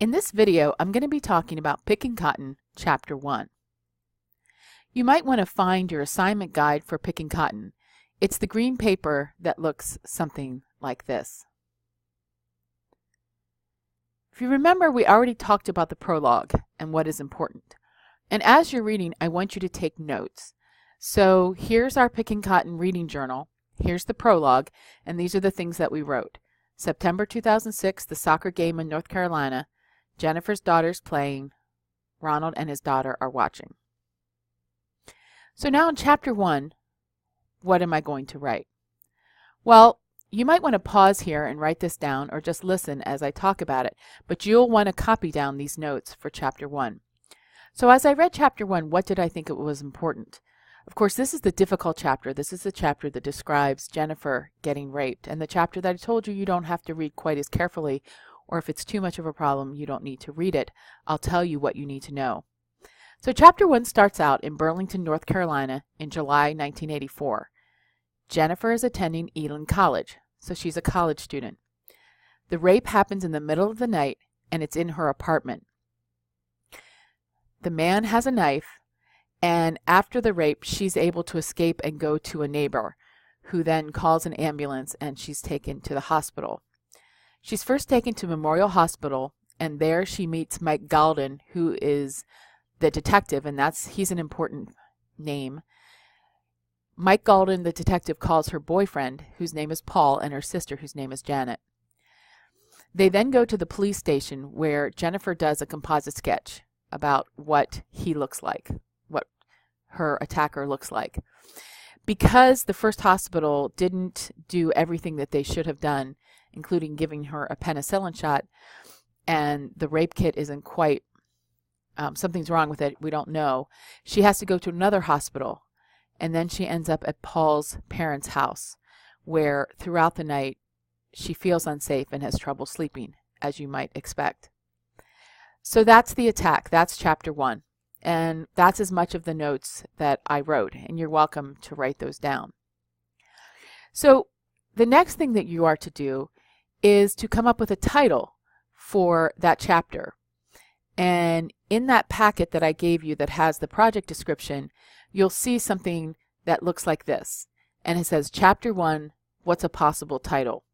In this video, I'm going to be talking about Picking Cotton, Chapter 1. You might want to find your assignment guide for picking cotton. It's the green paper that looks something like this. If you remember, we already talked about the prologue and what is important. And as you're reading, I want you to take notes. So here's our Picking Cotton reading journal. Here's the prologue, and these are the things that we wrote. September 2006, the soccer game in North Carolina. Jennifer's daughter's playing. Ronald and his daughter are watching. So now in Chapter 1, what am I going to write? Well, you might want to pause here and write this down or just listen as I talk about it, but you'll want to copy down these notes for Chapter 1. So as I read Chapter 1, what did I think it was important? Of course, this is the difficult chapter. This is the chapter that describes Jennifer getting raped, and the chapter that I told you don't have to read quite as carefully, or if it's too much of a problem, you don't need to read it. I'll tell you what you need to know. So Chapter 1 starts out in Burlington, North Carolina in July 1984. Jennifer is attending Elon College, so she's a college student. The rape happens in the middle of the night, and it's in her apartment. The man has a knife, and after the rape, she's able to escape and go to a neighbor, who then calls an ambulance, and she's taken to the hospital. She's first taken to Memorial Hospital, and there she meets Mike Galden, who is the detective, and he's an important name. Mike Galden, the detective, calls her boyfriend, whose name is Paul, and her sister, whose name is Janet. They then go to the police station, where Jennifer does a composite sketch about what he looks like, what her attacker looks like. Because the first hospital didn't do everything that they should have done, including giving her a penicillin shot, and the rape kit isn't quite, something's wrong with it, we don't know, she has to go to another hospital, and then she ends up at Paul's parents' house, where throughout the night she feels unsafe and has trouble sleeping, as you might expect. So that's the attack. That's Chapter 1. And that's as much of the notes that I wrote, and you're welcome to write those down. So the next thing that you are to do is to come up with a title for that chapter. And in that packet that I gave you that has the project description, you'll see something that looks like this. And it says, Chapter 1, what's a possible title?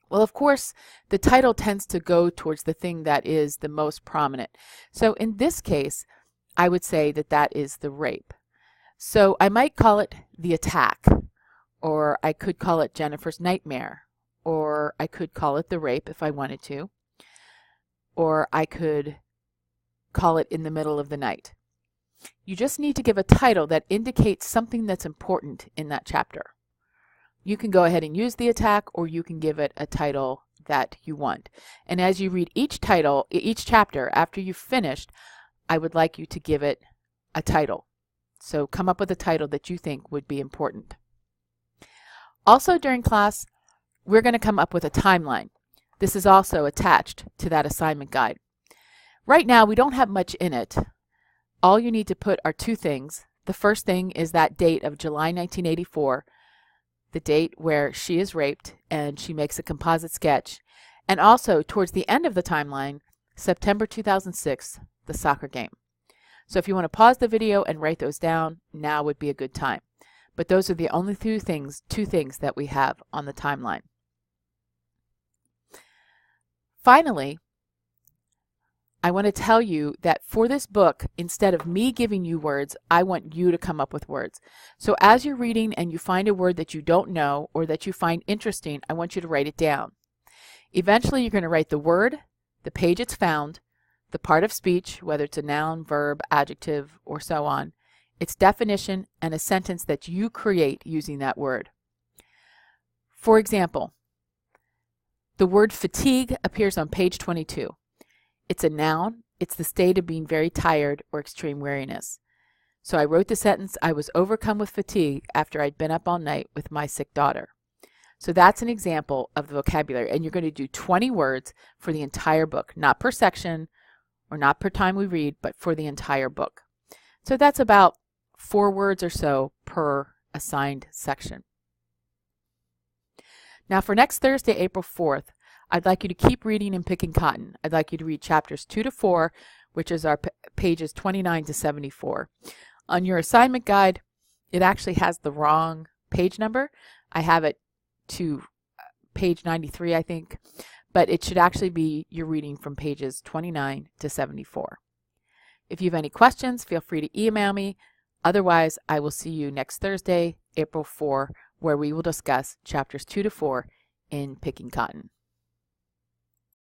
Well, of course, the title tends to go towards the thing that is the most prominent. So in this case, I would say that that is the rape. So I might call it The Attack, or I could call it Jennifer's Nightmare, or I could call it The Rape if I wanted to, or I could call it In the Middle of the Night. You just need to give a title that indicates something that's important in that chapter. You can go ahead and use The Attack, or you can give it a title that you want. And as you read each chapter, after you've finished, I would like you to give it a title. So come up with a title that you think would be important. Also during class, we're going to come up with a timeline. This is also attached to that assignment guide. Right now, we don't have much in it. All you need to put are two things. The first thing is that date of July 1984, the date where she is raped and she makes a composite sketch. And also, towards the end of the timeline, September 2006, the soccer game. So if you want to pause the video and write those down, now would be a good time. But those are the only two things that we have on the timeline. Finally, I want to tell you that for this book, instead of me giving you words, I want you to come up with words. So as you're reading and you find a word that you don't know or that you find interesting, I want you to write it down. Eventually, you're going to write the word, the page it's found, the part of speech, whether it's a noun, verb, adjective, or so on, its definition, and a sentence that you create using that word. For example, the word fatigue appears on page 22. It's a noun. It's the state of being very tired or extreme weariness. So I wrote the sentence, I was overcome with fatigue after I'd been up all night with my sick daughter. So that's an example of the vocabulary. And you're going to do 20 words for the entire book, not per section or not per time we read, but for the entire book. So that's about 4 words or so per assigned section. Now for next Thursday, April 4th, I'd like you to keep reading in Picking Cotton. I'd like you to read chapters 2 to 4, which is our pages 29 to 74. On your assignment guide, it actually has the wrong page number. I have it to page 93, I think, but it should actually be you're reading from pages 29 to 74. If you have any questions, feel free to email me. Otherwise, I will see you next Thursday, April 4, where we will discuss chapters 2 to 4 in Picking Cotton.